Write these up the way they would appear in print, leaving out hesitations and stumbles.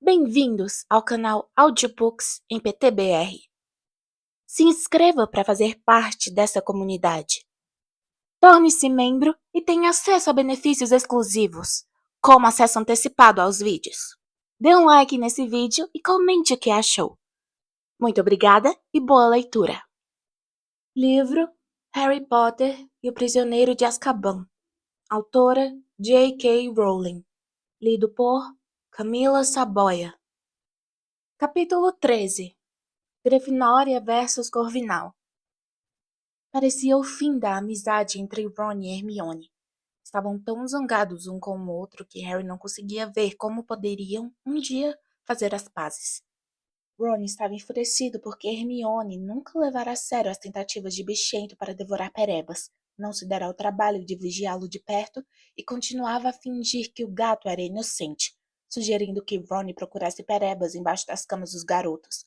Bem-vindos ao canal Audiobooks em PTBR. Se inscreva para fazer parte dessa comunidade. Torne-se membro e tenha acesso a benefícios exclusivos, como acesso antecipado aos vídeos. Dê um like nesse vídeo e comente o que achou. Muito obrigada e boa leitura. Livro Harry Potter e o Prisioneiro de Azkaban. Autora J.K. Rowling. Lido por Camila Saboia. Capítulo 13. Grifinória versus Corvinal. Parecia o fim da amizade entre Ron e Hermione. Estavam tão zangados um com o outro que Harry não conseguia ver como poderiam, um dia, fazer as pazes. Ron estava enfurecido porque Hermione nunca levara a sério as tentativas de Bichento para devorar Perebas, não se dera ao trabalho de vigiá-lo de perto e continuava a fingir que o gato era inocente, sugerindo que Ron procurasse Perebas embaixo das camas dos garotos.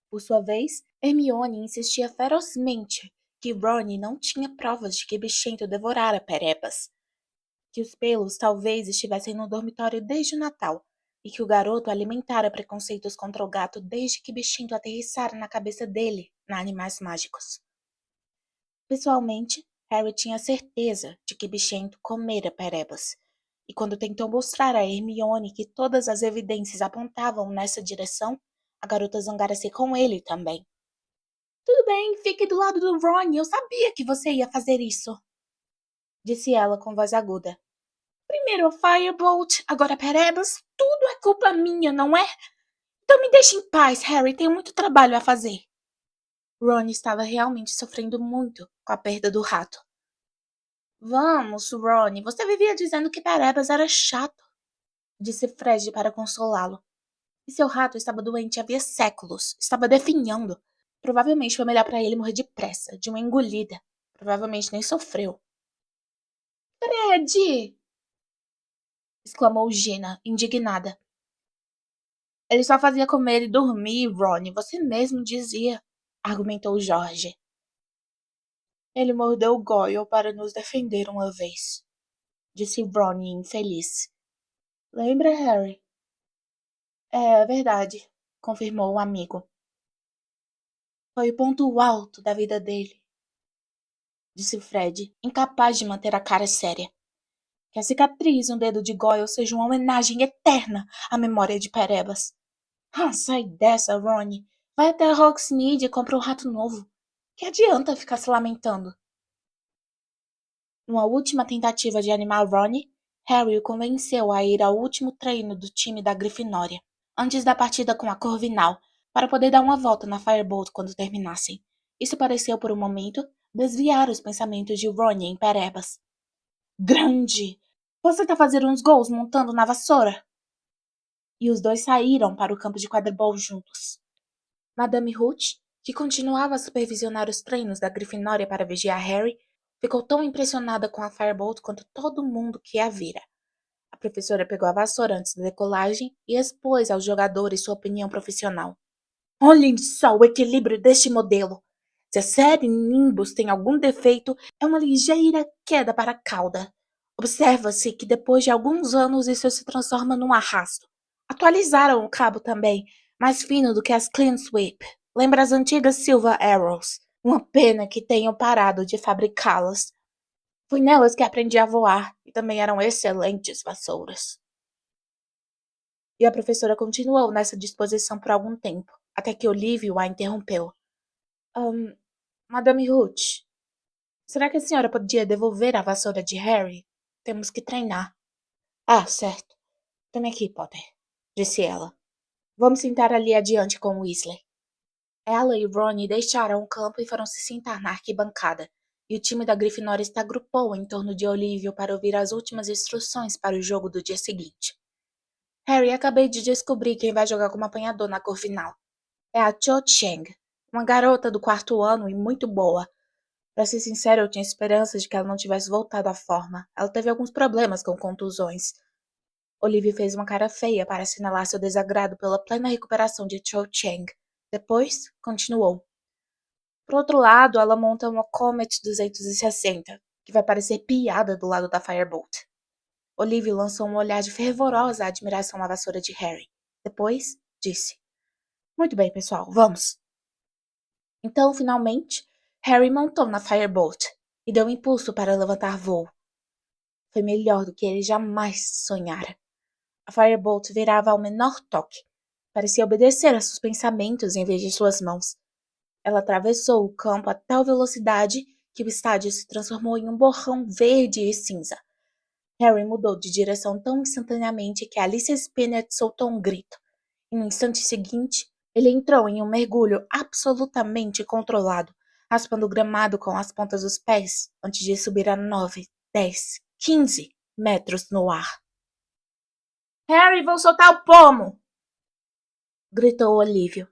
Por sua vez, Hermione insistia ferozmente que Ron não tinha provas de que Bichento devorara Perebas, que os pelos talvez estivessem no dormitório desde o Natal, e que o garoto alimentara preconceitos contra o gato desde que Bichento aterrissara na cabeça dele na Animais Mágicos. Pessoalmente, Harry tinha certeza de que Bichento comera Perebas, e quando tentou mostrar a Hermione que todas as evidências apontavam nessa direção, a garota zangara-se com ele também. Tudo bem, fique do lado do Ron, eu sabia que você ia fazer isso, disse ela com voz aguda. Primeiro o Firebolt, agora Perebas, tudo é culpa minha, não é? Então me deixe em paz, Harry, tenho muito trabalho a fazer. Ron estava realmente sofrendo muito com a perda do rato. Vamos, Ron, você vivia dizendo que Perebas era chato, disse Fred para consolá-lo. E seu rato estava doente havia séculos, estava definhando. Provavelmente foi melhor para ele morrer depressa, de uma engolida. Provavelmente nem sofreu. Fred! Exclamou Gina, indignada. Ele só fazia comer e dormir, Ron, você mesmo dizia, argumentou Jorge. Ele mordeu Goyle para nos defender uma vez, disse Ron infeliz. Lembra, Harry? É verdade, confirmou o amigo. Foi o ponto alto da vida dele, disse Fred, incapaz de manter a cara séria. Que a cicatriz no dedo de Goyle seja uma homenagem eterna à memória de Perebas. Sai dessa, Ron. Vai até a Hogsmeade e compra um rato novo. Que adianta ficar se lamentando? Numa última tentativa de animar Ron, Harry o convenceu a ir ao último treino do time da Grifinória, antes da partida com a Corvinal, para poder dar uma volta na Firebolt quando terminassem. Isso pareceu, por um momento, desviar os pensamentos de Ron em Perebas. Grande! Você tá fazendo uns gols montando na vassoura? E os dois saíram para o campo de quadribol juntos. Madame Hooch, que continuava a supervisionar os treinos da Grifinória para vigiar Harry, ficou tão impressionada com a Firebolt quanto todo mundo que a vira. A professora pegou a vassoura antes da decolagem e expôs aos jogadores sua opinião profissional. Olhem só o equilíbrio deste modelo. Se a série Nimbus tem algum defeito, é uma ligeira queda para a cauda. Observa-se que depois de alguns anos isso se transforma num arrasto. Atualizaram o cabo também, mais fino do que as Clean Sweep. Lembra as antigas Silver Arrows. Uma pena que tenham parado de fabricá-las. Foi nelas que aprendi a voar e também eram excelentes vassouras. E a professora continuou nessa disposição por algum tempo, até que Olívio a interrompeu. Madame Hooch, será que a senhora podia devolver a vassoura de Harry? Temos que treinar. Ah, certo. Tome aqui, Potter, disse ela. Vamos sentar ali adiante com Weasley. Ela e Ron deixaram o campo e foram se sentar na arquibancada, e o time da Grifinória se agrupou em torno de Olívio para ouvir as últimas instruções para o jogo do dia seguinte. Harry, acabei de descobrir quem vai jogar como apanhador na cor final. É a Cho Chang, uma garota do 4º ano e muito boa. Pra ser sincero, eu tinha esperanças de que ela não tivesse voltado à forma. Ela teve alguns problemas com contusões. Olivia fez uma cara feia para assinalar seu desagrado pela plena recuperação de Cho Chang. Depois, continuou. Por outro lado, ela monta uma Comet 260, que vai parecer piada do lado da Firebolt. Olivia lançou um olhar de fervorosa admiração à vassoura de Harry. Depois, disse: Muito bem, pessoal, vamos. Então, finalmente, Harry montou na Firebolt e deu impulso para levantar voo. Foi melhor do que ele jamais sonhara. A Firebolt virava ao menor toque. Parecia obedecer a seus pensamentos em vez de suas mãos. Ela atravessou o campo a tal velocidade que o estádio se transformou em um borrão verde e cinza. Harry mudou de direção tão instantaneamente que Alicia Spinnet soltou um grito. E no instante seguinte, ele entrou em um mergulho absolutamente controlado, raspando o gramado com as pontas dos pés antes de subir a 9, 10, 15 metros no ar. Harry, vou soltar o pomo! Gritou Olívio.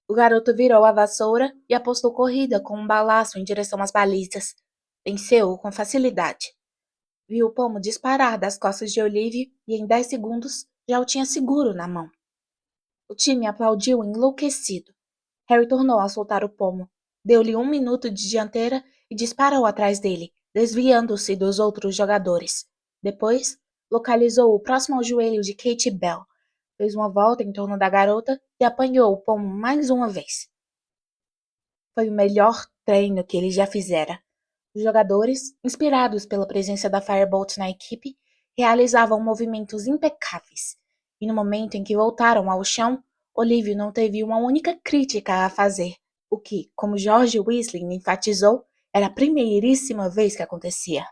O garoto virou a vassoura e apostou corrida com um balaço em direção às balizas. Venceu-o com facilidade. Viu o pomo disparar das costas de Olívio e em 10 segundos já o tinha seguro na mão. O time aplaudiu enlouquecido. Harry tornou a soltar o pomo, deu-lhe 1 minuto de dianteira e disparou atrás dele, desviando-se dos outros jogadores. Depois, localizou o próximo ao joelho de Kate Bell, fez uma volta em torno da garota e apanhou o pomo mais uma vez. Foi o melhor treino que ele já fizera. Os jogadores, inspirados pela presença da Firebolt na equipe, realizavam movimentos impecáveis. E no momento em que voltaram ao chão, Olívio não teve uma única crítica a fazer, o que, como George Weasley enfatizou, era a primeiríssima vez que acontecia.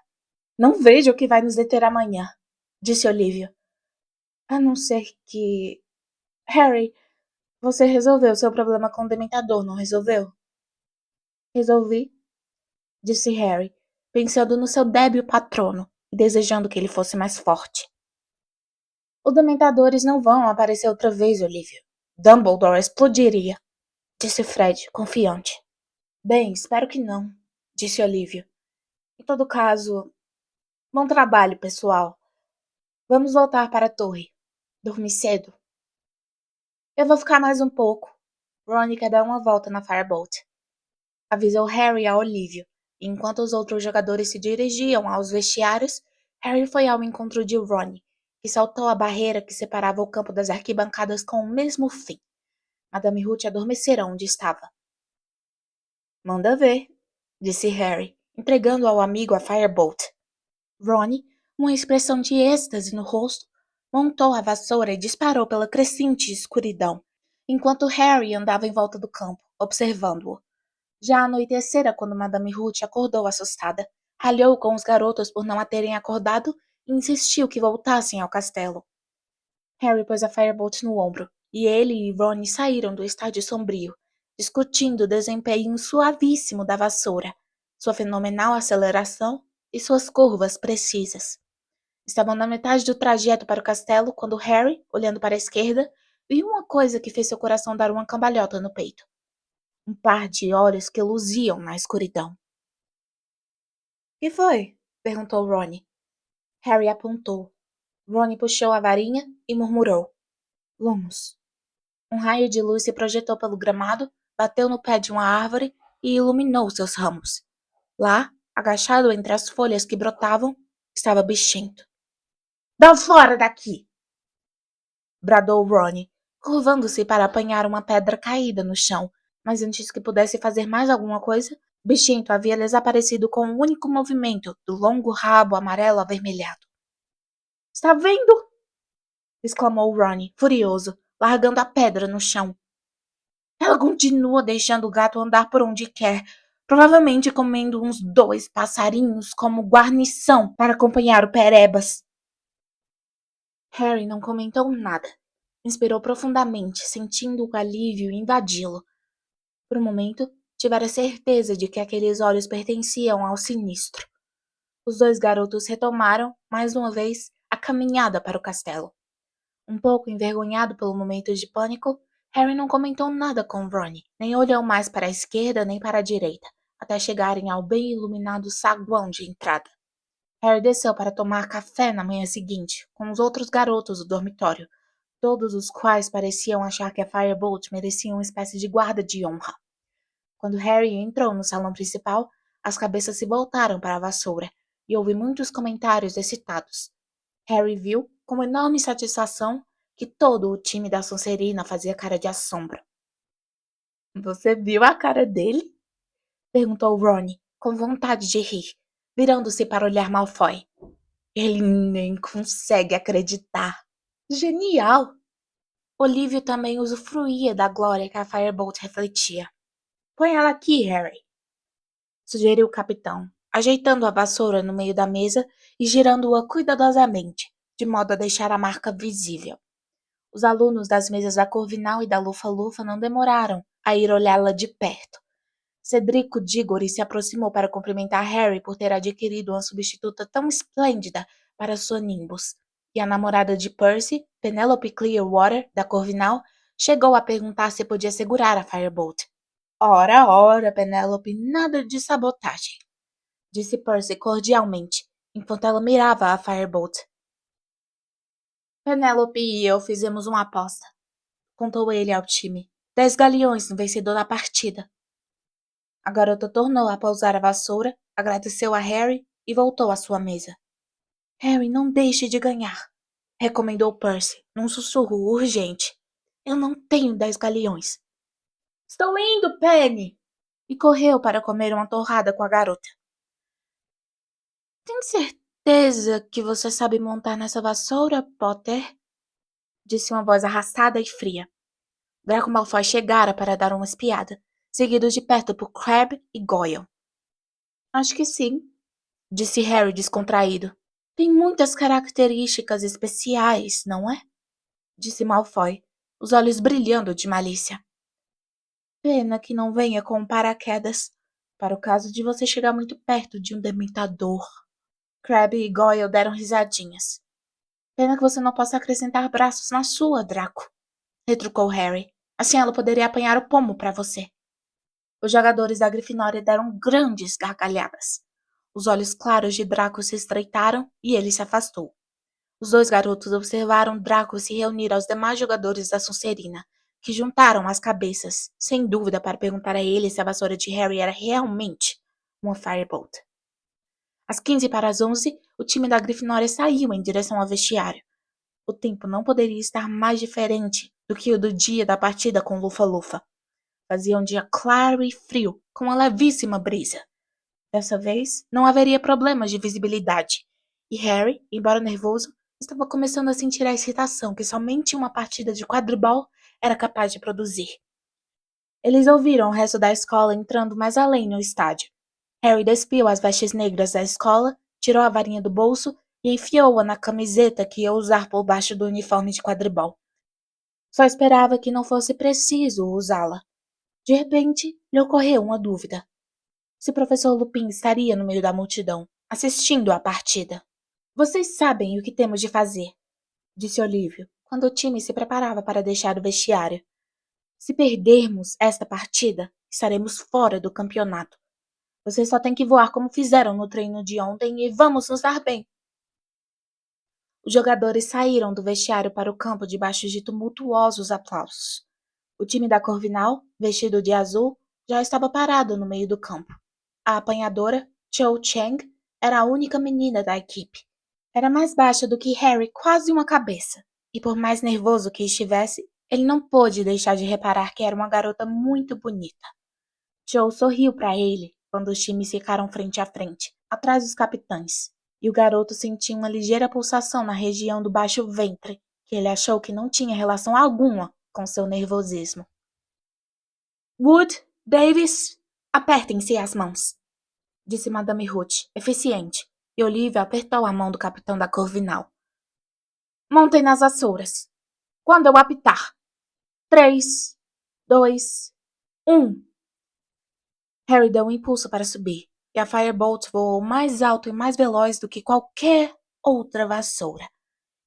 Não vejo o que vai nos deter amanhã, disse Olívio. A não ser que... Harry, você resolveu seu problema com o Dementador, não resolveu? Resolvi, disse Harry, pensando no seu débil patrono e desejando que ele fosse mais forte. Os Dementadores não vão aparecer outra vez, Olívio. Dumbledore explodiria, disse Fred, confiante. Bem, espero que não, disse Olívio. Em todo caso, bom trabalho, pessoal. Vamos voltar para a torre. Dormir cedo. Eu vou ficar mais um pouco. Ron quer dar uma volta na Firebolt. Avisou Harry a Olívio. E enquanto os outros jogadores se dirigiam aos vestiários, Harry foi ao encontro de Ron, que saltou a barreira que separava o campo das arquibancadas com o mesmo fim. Madame Ruth adormecera onde estava. Manda ver, disse Harry, entregando ao amigo a Firebolt. Ron, uma expressão de êxtase no rosto, montou a vassoura e disparou pela crescente escuridão, enquanto Harry andava em volta do campo, observando-o. Já anoitecera quando Madame Ruth acordou assustada, ralhou com os garotos por não a terem acordado e insistiu que voltassem ao castelo. Harry pôs a Firebolt no ombro, e ele e Ron saíram do estádio sombrio, discutindo o desempenho suavíssimo da vassoura, sua fenomenal aceleração e suas curvas precisas. Estavam na metade do trajeto para o castelo quando Harry, olhando para a esquerda, viu uma coisa que fez seu coração dar uma cambalhota no peito. Um par de olhos que luziam na escuridão. Que foi? Perguntou Ron. Harry apontou. Ron puxou a varinha e murmurou. Lumos. Um raio de luz se projetou pelo gramado, bateu no pé de uma árvore e iluminou seus ramos. Lá, agachado entre as folhas que brotavam, estava Bichento. Dá fora daqui! Bradou Ron, curvando-se para apanhar uma pedra caída no chão, mas antes que pudesse fazer mais alguma coisa, Bichento havia desaparecido com um único movimento do longo rabo amarelo avermelhado. Está vendo? Exclamou Ron, furioso, largando a pedra no chão. Ela continua deixando o gato andar por onde quer, provavelmente comendo uns 2 passarinhos como guarnição para acompanhar o Perebas. Harry não comentou nada. Inspirou profundamente, sentindo o alívio invadi-lo. Por um momento, tivera certeza de que aqueles olhos pertenciam ao sinistro. Os 2 garotos retomaram, mais uma vez, a caminhada para o castelo. Um pouco envergonhado pelo momento de pânico, Harry não comentou nada com Ron, nem olhou mais para a esquerda nem para a direita, até chegarem ao bem iluminado saguão de entrada. Harry desceu para tomar café na manhã seguinte, com os outros garotos do dormitório, todos os quais pareciam achar que a Firebolt merecia uma espécie de guarda de honra. Quando Harry entrou no salão principal, as cabeças se voltaram para a vassoura, e houve muitos comentários excitados. Harry viu, com enorme satisfação, que todo o time da Sonserina fazia cara de assombro. Você viu a cara dele? Perguntou Ron, com vontade de rir, virando-se para olhar Malfoy. Ele nem consegue acreditar. Genial! Olívio também usufruía da glória que a Firebolt refletia. Põe ela aqui, Harry, sugeriu o capitão, ajeitando a vassoura no meio da mesa e girando-a cuidadosamente, de modo a deixar a marca visível. Os alunos das mesas da Corvinal e da Lufa-Lufa não demoraram a ir olhá-la de perto. Cedrico Diggory se aproximou para cumprimentar Harry por ter adquirido uma substituta tão esplêndida para sua Nimbus, e a namorada de Percy, Penelope Clearwater, da Corvinal, chegou a perguntar se podia segurar a Firebolt. Ora, ora, Penelope, nada de sabotagem, disse Percy cordialmente, enquanto ela mirava a Firebolt. Penelope e eu fizemos uma aposta, contou ele ao time. 10 galeões no vencedor da partida. A garota tornou a pousar a vassoura, agradeceu a Harry e voltou à sua mesa. Harry, não deixe de ganhar, recomendou Percy, num sussurro urgente. Eu não tenho 10 galeões. Estou indo, Penny! E correu para comer uma torrada com a garota. Tem certeza que você sabe montar nessa vassoura, Potter? Disse uma voz arrastada e fria. Draco Malfoy chegara para dar uma espiada, seguido de perto por Crabbe e Goyle. Acho que sim, disse Harry descontraído. Tem muitas características especiais, não é? Disse Malfoy, os olhos brilhando de malícia. Pena que não venha com um paraquedas, para o caso de você chegar muito perto de um dementador. Crabbe e Goyle deram risadinhas. Pena que você não possa acrescentar braços na sua, Draco, retrucou Harry. Assim ela poderia apanhar o pomo para você. Os jogadores da Grifinória deram grandes gargalhadas. Os olhos claros de Draco se estreitaram e ele se afastou. Os dois garotos observaram Draco se reunir aos demais jogadores da Sonserina, que juntaram as cabeças, sem dúvida para perguntar a ele se a vassoura de Harry era realmente uma Firebolt. Às 15 para as 11, o time da Grifinória saiu em direção ao vestiário. O tempo não poderia estar mais diferente do que o do dia da partida com Lufa-Lufa. Fazia um dia claro e frio, com uma levíssima brisa. Dessa vez, não haveria problemas de visibilidade, e Harry, embora nervoso, estava começando a sentir a excitação que somente uma partida de quadribol era capaz de produzir. Eles ouviram o resto da escola entrando mais além no estádio. Harry despiu as vestes negras da escola, tirou a varinha do bolso e enfiou-a na camiseta que ia usar por baixo do uniforme de quadribol. Só esperava que não fosse preciso usá-la. De repente, lhe ocorreu uma dúvida. Se o professor Lupin estaria no meio da multidão, assistindo à partida. Vocês sabem o que temos de fazer, disse Olívio, quando o time se preparava para deixar o vestiário. Se perdermos esta partida, estaremos fora do campeonato. Vocês só têm que voar como fizeram no treino de ontem e vamos nos dar bem. Os jogadores saíram do vestiário para o campo debaixo de tumultuosos aplausos. O time da Corvinal, vestido de azul, já estava parado no meio do campo. A apanhadora, Cho Chang, era a única menina da equipe. Era mais baixa do que Harry, quase uma cabeça, e por mais nervoso que estivesse, ele não pôde deixar de reparar que era uma garota muito bonita. Cho sorriu para ele quando os times ficaram frente a frente, atrás dos capitães, e o garoto sentiu uma ligeira pulsação na região do baixo ventre, que ele achou que não tinha relação alguma com seu nervosismo. Wood, Davis, apertem-se as mãos, disse Madame Ruth, eficiente, e Olivia apertou a mão do capitão da Corvinal. Montem nas vassouras. Quando eu apitar. 3, 2, 1. Harry deu um impulso para subir, e a Firebolt voou mais alto e mais veloz do que qualquer outra vassoura.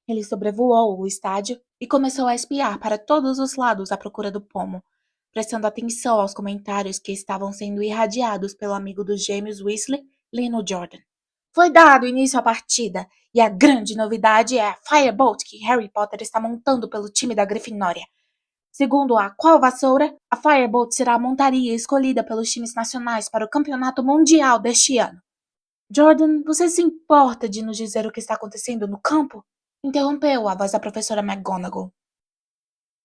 Ele sobrevoou o estádio e começou a espiar para todos os lados à procura do pomo, prestando atenção aos comentários que estavam sendo irradiados pelo amigo dos gêmeos Weasley, Lino Jordan. Foi dado início à partida, e a grande novidade é a Firebolt que Harry Potter está montando pelo time da Grifinória. Segundo a qual vassoura, a Firebolt será a montaria escolhida pelos times nacionais para o campeonato mundial deste ano. Jordan, você se importa de nos dizer o que está acontecendo no campo? Interrompeu a voz da professora McGonagall.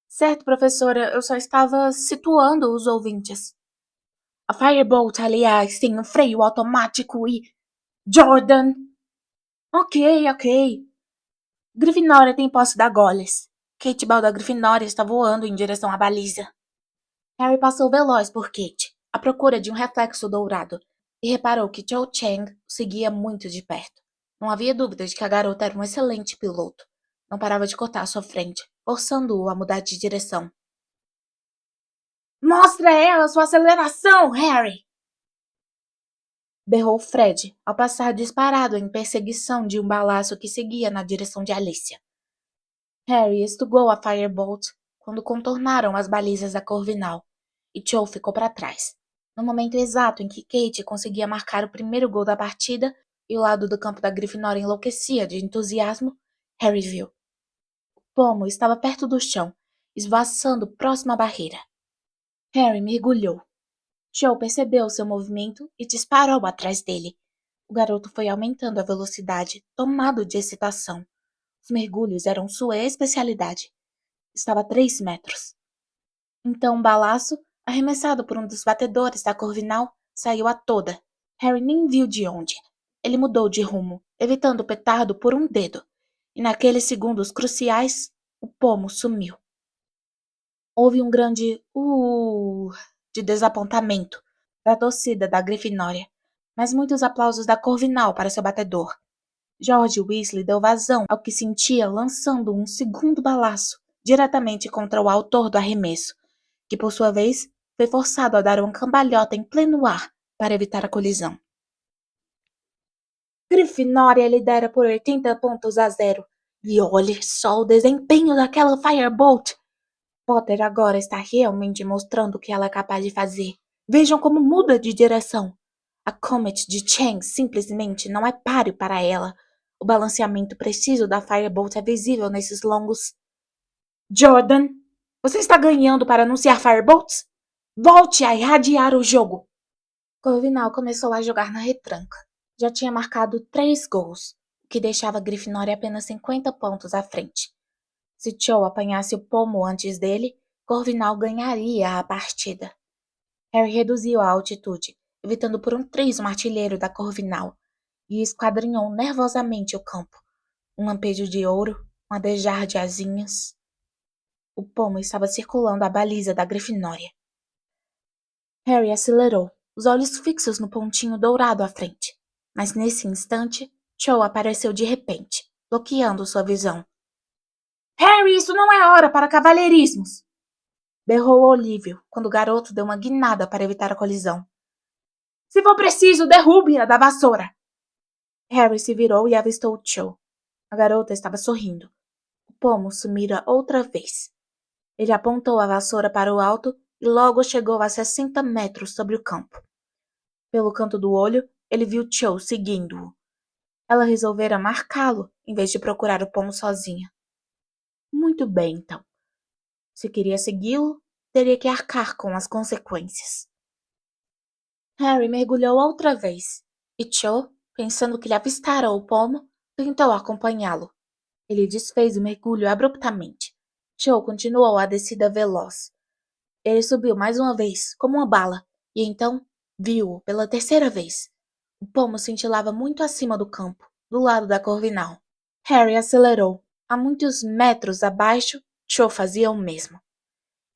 Certo, professora, eu só estava situando os ouvintes. A Firebolt, aliás, tem um freio automático e... Jordan! Ok. Grifinória tem posse da Goles. Kate Bell da Grifinória está voando em direção à baliza. Harry passou veloz por Kate, à procura de um reflexo dourado, e reparou que Cho Chang o seguia muito de perto. Não havia dúvida de que a garota era um excelente piloto. Não parava de cortar à sua frente, forçando-o a mudar de direção. Mostra a ela sua aceleração, Harry! Berrou Fred, ao passar disparado em perseguição de um balaço que seguia na direção de Alicia. Harry estugou a Firebolt quando contornaram as balizas da Corvinal, e Cho ficou para trás. No momento exato em que Kate conseguia marcar o primeiro gol da partida e o lado do campo da Grifinória enlouquecia de entusiasmo, Harry viu. O pomo estava perto do chão, esvoaçando próximo à barreira. Harry mergulhou. Cho percebeu seu movimento e disparou atrás dele. O garoto foi aumentando a velocidade, tomado de excitação. Os mergulhos eram sua especialidade. Estava a 3 metros. Então um balaço, arremessado por um dos batedores da Corvinal, saiu a toda. Harry nem viu de onde. Ele mudou de rumo, evitando o petardo por um dedo. E naqueles segundos cruciais, o pomo sumiu. Houve um grande de desapontamento da torcida da Grifinória, mas muitos aplausos da Corvinal para seu batedor. George Weasley deu vazão ao que sentia lançando um segundo balaço diretamente contra o autor do arremesso, que por sua vez foi forçado a dar uma cambalhota em pleno ar para evitar a colisão. Grifinória lidera por 80 pontos a 0. E olhe só o desempenho daquela Firebolt! Potter agora está realmente mostrando o que ela é capaz de fazer. Vejam como muda de direção. A Comet de Chang simplesmente não é páreo para ela. O balanceamento preciso da Firebolt é visível nesses longos... Jordan, você está ganhando para anunciar Firebolts? Volte a irradiar o jogo! Corvinal começou a jogar na retranca. Já tinha marcado 3 gols, o que deixava a Grifinória apenas 50 pontos à frente. Se Cho apanhasse o pomo antes dele, Corvinal ganharia a partida. Harry reduziu a altitude, evitando por um triz um artilheiro da Corvinal, e esquadrinhou nervosamente o campo. Um lampejo de ouro, um adejar de asinhas. O pomo estava circulando a baliza da Grifinória. Harry acelerou, os olhos fixos no pontinho dourado à frente. Mas nesse instante, Cho apareceu de repente, bloqueando sua visão. Harry, isso não é hora para cavalheirismos! Berrou Olívio, quando o garoto deu uma guinada para evitar a colisão. Se for preciso, derrube-a da vassoura! Harry se virou e avistou Cho. A garota estava sorrindo. O pomo sumira outra vez. Ele apontou a vassoura para o alto e logo chegou a 60 metros sobre o campo. Pelo canto do olho, ele viu Cho seguindo-o. Ela resolvera marcá-lo, em vez de procurar o pomo sozinha. Muito bem, então. Se queria segui-lo, teria que arcar com as consequências. Harry mergulhou outra vez, e Cho, pensando que lhe avistara o pomo, tentou acompanhá-lo. Ele desfez o mergulho abruptamente. Cho continuou a descida veloz. Ele subiu mais uma vez, como uma bala, e então viu-o pela terceira vez. O pomo cintilava muito acima do campo, do lado da Corvinal. Harry acelerou. A muitos metros abaixo, Cho fazia o mesmo.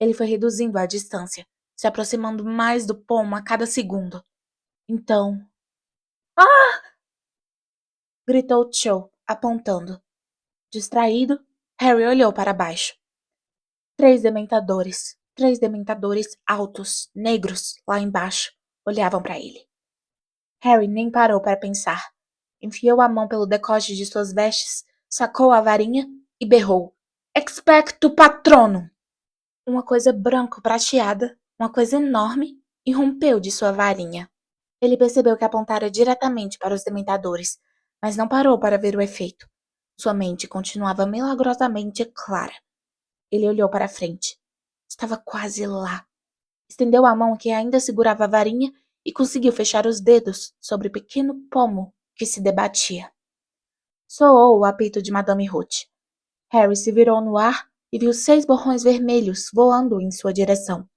Ele foi reduzindo a distância, se aproximando mais do pomo a cada segundo. Então... Ah! Gritou Cho, apontando. Distraído, Harry olhou para baixo. 3 dementadores altos, negros, lá embaixo, olhavam para ele. Harry nem parou para pensar. Enfiou a mão pelo decote de suas vestes, sacou a varinha e berrou. Expecto Patronum! Uma coisa branco-prateada, uma coisa enorme, irrompeu de sua varinha. Ele percebeu que apontara diretamente para os dementadores, mas não parou para ver o efeito. Sua mente continuava milagrosamente clara. Ele olhou para frente. Estava quase lá. Estendeu a mão que ainda segurava a varinha e conseguiu fechar os dedos sobre o pequeno pomo que se debatia. Soou o apito de Madame Ruth. Harry se virou no ar e viu 6 borrões vermelhos voando em sua direção.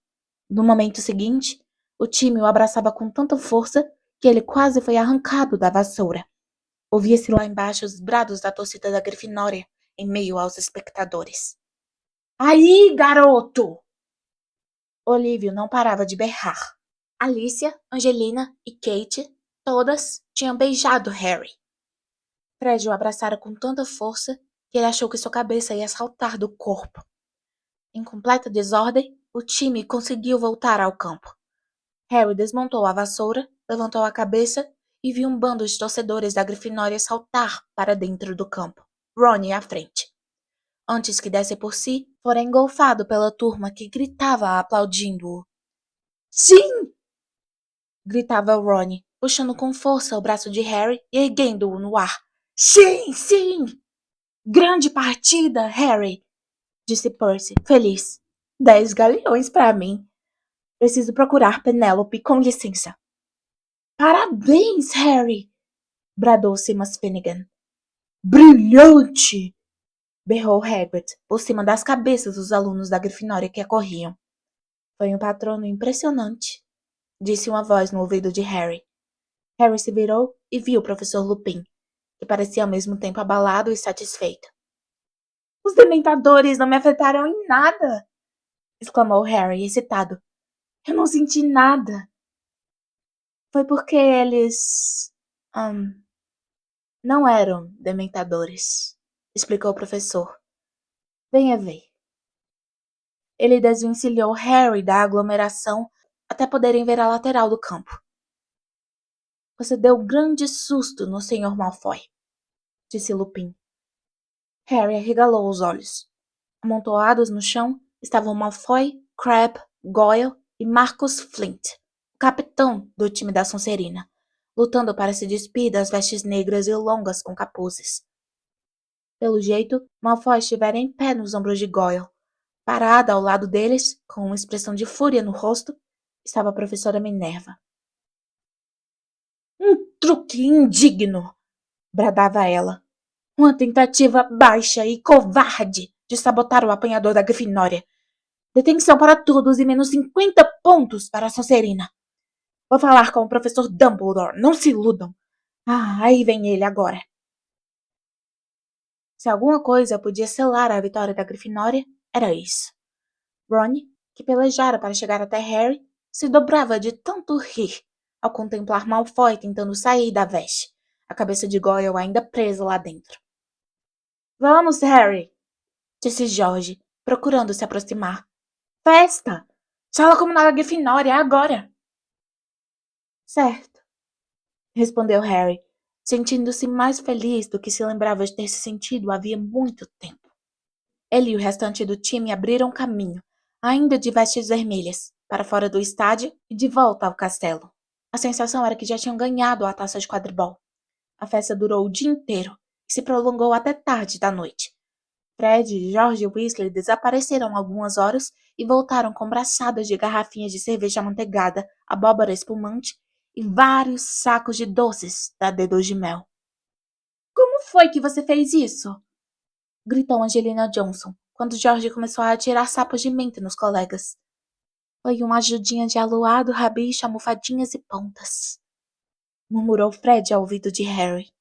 No momento seguinte, o time o abraçava com tanta força que ele quase foi arrancado da vassoura. Ouvia-se lá embaixo os brados da torcida da Grifinória em meio aos espectadores. Aí, garoto! Olívio não parava de berrar. Alicia, Angelina e Kate, todas, tinham beijado Harry. Fred o abraçara com tanta força que ele achou que sua cabeça ia saltar do corpo. Em completa desordem, o time conseguiu voltar ao campo. Harry desmontou a vassoura, levantou a cabeça e viu um bando de torcedores da Grifinória saltar para dentro do campo, Ron à frente. Antes que desse por si, fora engolfado pela turma que gritava aplaudindo-o. Sim! Gritava Ron, puxando com força o braço de Harry e erguendo-o no ar. Sim, sim! Grande partida, Harry! Disse Percy, feliz. 10 galeões para mim. Preciso procurar Penélope, com licença. Parabéns, Harry! Bradou Seamus Finnegan. Brilhante! Berrou Hagrid, por cima das cabeças dos alunos da Grifinória que corriam. Foi um patrono impressionante, disse uma voz no ouvido de Harry. Harry se virou e viu o professor Lupin, que parecia ao mesmo tempo abalado e satisfeito. Os dementadores não me afetaram em nada! Exclamou Harry, excitado. Eu não senti nada. Foi porque eles... não eram dementadores, explicou o professor. Venha ver. Ele desvencilhou Harry da aglomeração até poderem ver a lateral do campo. Você deu grande susto no Sr. Malfoy, disse Lupin. Harry arregalou os olhos. Amontoados no chão estavam Malfoy, Crabbe, Goyle e Marcus Flint, o capitão do time da Sonserina, lutando para se despir das vestes negras e longas com capuzes. Pelo jeito, Malfoy estivera em pé nos ombros de Goyle. Parada ao lado deles, com uma expressão de fúria no rosto, estava a professora Minerva. Um truque indigno! Bradava ela. Uma tentativa baixa e covarde de sabotar o apanhador da Grifinória. Detenção para todos e menos 50 pontos para a Sonserina. Vou falar com o professor Dumbledore, não se iludam. Aí vem ele agora. Se alguma coisa podia selar a vitória da Grifinória, era isso. Ron, que pelejara para chegar até Harry, se dobrava de tanto rir ao contemplar Malfoy tentando sair da veste, a cabeça de Goyle ainda presa lá dentro. Vamos, Harry, disse George, procurando se aproximar. Festa! Sala comunal da Grifinória, agora! Certo, respondeu Harry, sentindo-se mais feliz do que se lembrava de ter se sentido havia muito tempo. Ele e o restante do time abriram caminho, ainda de vestes vermelhas, para fora do estádio e de volta ao castelo. A sensação era que já tinham ganhado a taça de quadribol. A festa durou o dia inteiro e se prolongou até tarde da noite. Fred, George e Weasley desapareceram algumas horas e voltaram com braçadas de garrafinhas de cerveja amanteigada, abóbora espumante e vários sacos de doces da Dedos de Mel. Como foi que você fez isso? Gritou Angelina Johnson, quando George começou a atirar sapos de menta nos colegas. Foi uma ajudinha de aluado, rabicho, almofadinhas e pontas, murmurou Fred ao ouvido de Harry.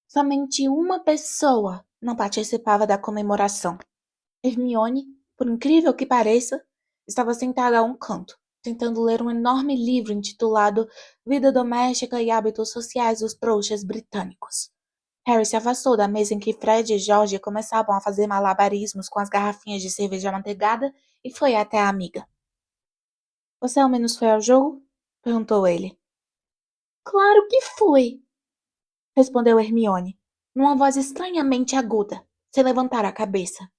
Somente uma pessoa não participava da comemoração. Hermione, por incrível que pareça, estava sentada a um canto, tentando ler um enorme livro intitulado Vida Doméstica e Hábitos Sociais dos Trouxas Britânicos. Harry se afastou da mesa em que Fred e George começavam a fazer malabarismos com as garrafinhas de cerveja amanteigada e foi até a amiga. Você ao menos foi ao jogo? Perguntou ele. Claro que fui, respondeu Hermione, numa voz estranhamente aguda, sem levantar a cabeça.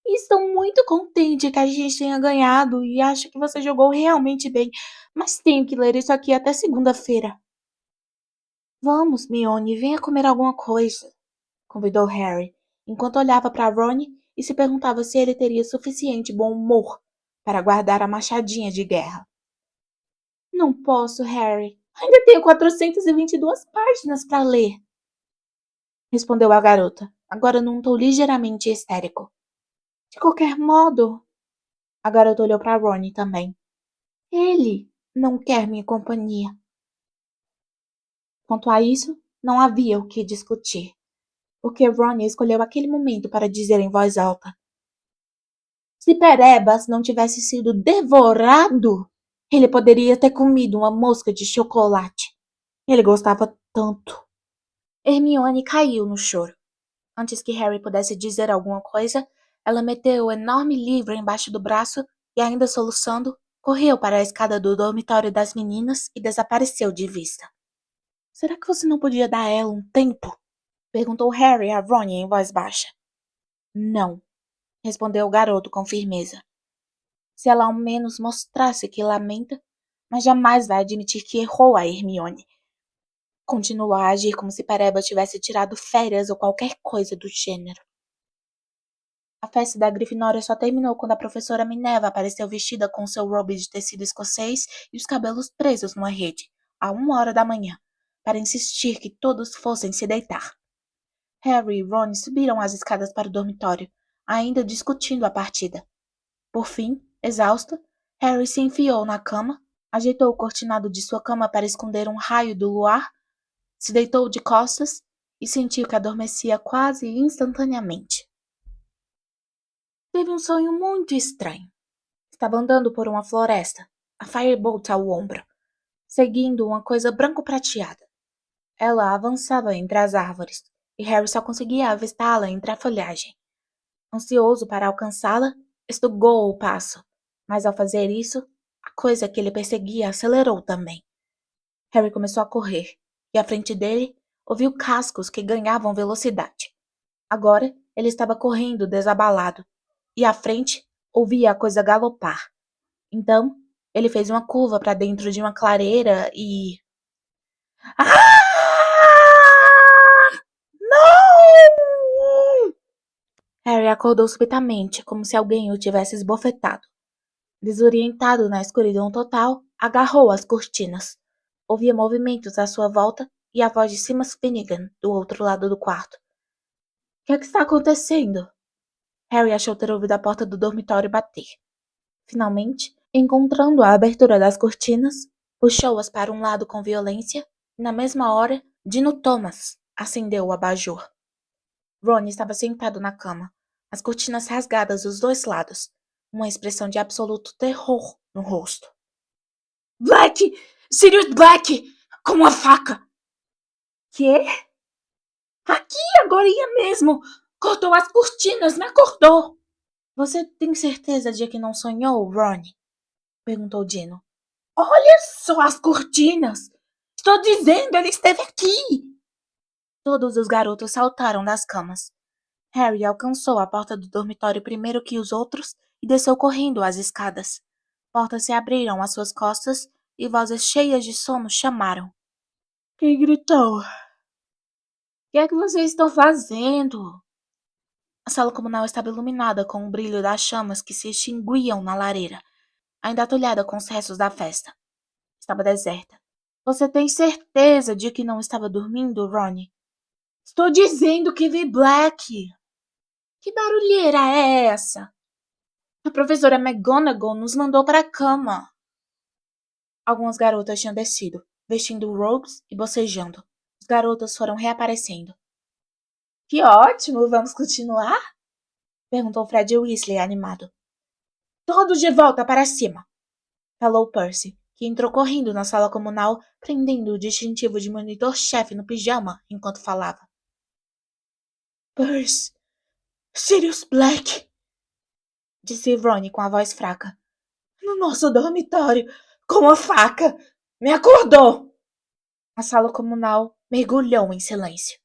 Estou muito contente que a gente tenha ganhado e acho que você jogou realmente bem, mas tenho que ler isso aqui até segunda-feira. Vamos, Mione, venha comer alguma coisa, convidou Harry, enquanto olhava para Ron e se perguntava se ele teria suficiente bom humor para guardar a machadinha de guerra. Não posso, Harry. Ainda tenho 422 páginas para ler. respondeu a garota, agora num tom ligeiramente histérico. De qualquer modo, a garota olhou para Ron também. Ele não quer minha companhia. Quanto a isso, não havia o que discutir, porque Ron escolheu aquele momento para dizer em voz alta: se Perebas não tivesse sido devorado, ele poderia ter comido uma mosca de chocolate. Ele gostava tanto. Hermione caiu no choro. Antes que Harry pudesse dizer alguma coisa, ela meteu o enorme livro embaixo do braço e, ainda soluçando, correu para a escada do dormitório das meninas e desapareceu de vista. Será que você não podia dar a ela um tempo? Perguntou Harry a Ron em voz baixa. Não, respondeu o garoto com firmeza. Se ela ao menos mostrasse que lamenta, mas jamais vai admitir que errou a Hermione. Continuou a agir como se Pereba tivesse tirado férias ou qualquer coisa do gênero. A festa da Grifinória só terminou quando a professora Minerva apareceu vestida com seu robe de tecido escocês e os cabelos presos numa rede, à 1 hora da manhã, para insistir que todos fossem se deitar. Harry e Ron subiram as escadas para o dormitório, ainda discutindo a partida. Por fim, exausto, Harry se enfiou na cama, ajeitou o cortinado de sua cama para esconder um raio do luar, se deitou de costas e sentiu que adormecia quase instantaneamente. Teve um sonho muito estranho. Estava andando por uma floresta, a Firebolt ao ombro, seguindo uma coisa branco-prateada. Ela avançava entre as árvores, e Harry só conseguia avistá-la entre a folhagem. Ansioso para alcançá-la, estugou o passo, mas ao fazer isso, a coisa que ele perseguia acelerou também. Harry começou a correr, e à frente dele, ouviu cascos que ganhavam velocidade. Agora, ele estava correndo desabalado, e à frente, ouvia a coisa galopar. Então, ele fez uma curva para dentro de uma clareira e... Ah! Não! Harry acordou subitamente, como se alguém o tivesse esbofetado. Desorientado na escuridão total, agarrou as cortinas. Ouvia movimentos à sua volta e a voz de Seamus Finnegan, do outro lado do quarto. O que é que está acontecendo? Harry achou ter ouvido a porta do dormitório bater. Finalmente, encontrando a abertura das cortinas, puxou-as para um lado com violência e, na mesma hora, Dino Thomas acendeu o abajur. Ron estava sentado na cama, as cortinas rasgadas dos dois lados, uma expressão de absoluto terror no rosto. Black! Sirius Black! Com uma faca! Quê? Aqui, agorinha mesmo! Cortou as cortinas, me acordou! Você tem certeza de que não sonhou, Ron? Perguntou Dino. Olha só as cortinas! Estou dizendo, ele esteve aqui! Todos os garotos saltaram das camas. Harry alcançou a porta do dormitório primeiro que os outros e desceu correndo as escadas. Portas se abriram às suas costas e vozes cheias de sono chamaram. Quem gritou? O que é que vocês estão fazendo? A sala comunal estava iluminada com o brilho das chamas que se extinguiam na lareira, ainda atulhada com os restos da festa. Estava deserta. Você tem certeza de que não estava dormindo, Ron? Estou dizendo que vi Black. Que barulheira é essa? A professora McGonagall nos mandou para a cama. Algumas garotas tinham descido, vestindo robes e bocejando. Os garotos foram reaparecendo. Que ótimo! Vamos continuar? Perguntou Fred Weasley animado. Todos de volta para cima! Falou Percy, que entrou correndo na sala comunal, prendendo o distintivo de monitor-chefe no pijama enquanto falava. Percy! Sirius Black! Disse Ron com a voz fraca. No nosso dormitório, com uma faca! Me acordou! A sala comunal mergulhou em silêncio.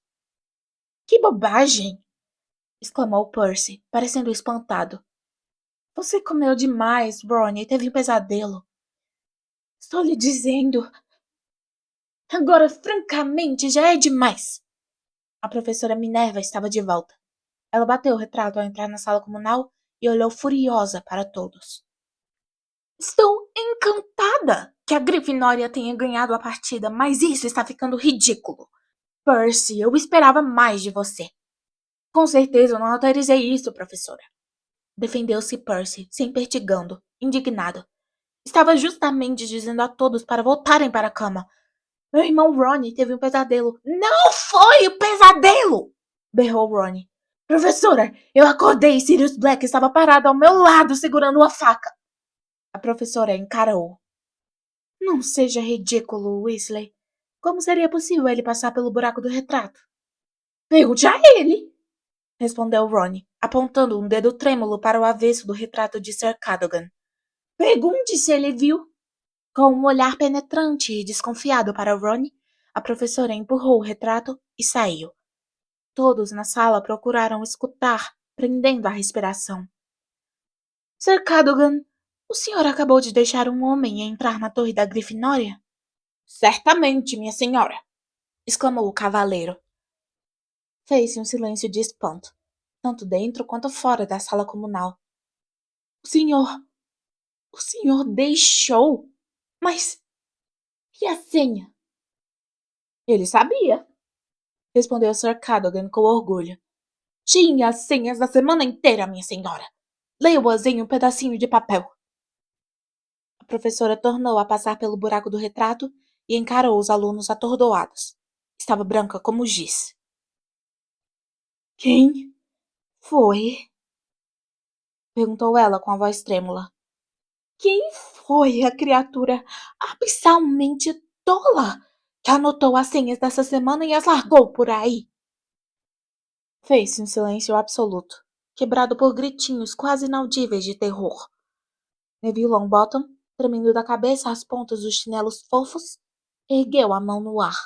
Que bobagem! Exclamou Percy, parecendo espantado. Você comeu demais, Ron, e teve um pesadelo. Estou lhe dizendo. Agora, francamente, já é demais. A professora Minerva estava de volta. Ela bateu o retrato ao entrar na sala comunal e olhou furiosa para todos. Estou encantada que a Grifinória tenha ganhado a partida, mas isso está ficando ridículo. Percy, eu esperava mais de você. Com certeza eu não autorizei isso, professora. Defendeu-se Percy, se empertigando, indignado. Estava justamente dizendo a todos para voltarem para a cama. Meu irmão Ron teve um pesadelo. Não foi o pesadelo! Berrou Ron. Professora, eu acordei e Sirius Black estava parado ao meu lado segurando uma faca. A professora encarou. Não seja ridículo, Weasley. Como seria possível ele passar pelo buraco do retrato? Pergunte a ele, respondeu Ron, apontando um dedo trêmulo para o avesso do retrato de Sir Cadogan. Pergunte se ele viu. Com um olhar penetrante e desconfiado para Ron, a professora empurrou o retrato e saiu. Todos na sala procuraram escutar, prendendo a respiração. Sir Cadogan, o senhor acabou de deixar um homem entrar na torre da Grifinória? Certamente, minha senhora, exclamou o cavaleiro. Fez-se um silêncio de espanto, tanto dentro quanto fora da sala comunal. O senhor deixou? Mas, e a senha? Ele sabia, respondeu Sir Cadogan com orgulho. Tinha as senhas da semana inteira, minha senhora. Leu-as em um pedacinho de papel. A professora tornou a passar pelo buraco do retrato e encarou os alunos atordoados. Estava branca como giz. Quem foi? Perguntou ela com a voz trêmula. Quem foi a criatura abissalmente tola que anotou as senhas dessa semana e as largou por aí? Fez-se um silêncio absoluto, quebrado por gritinhos quase inaudíveis de terror. Neville Longbottom, tremendo da cabeça às pontas dos chinelos fofos, ergueu a mão no ar.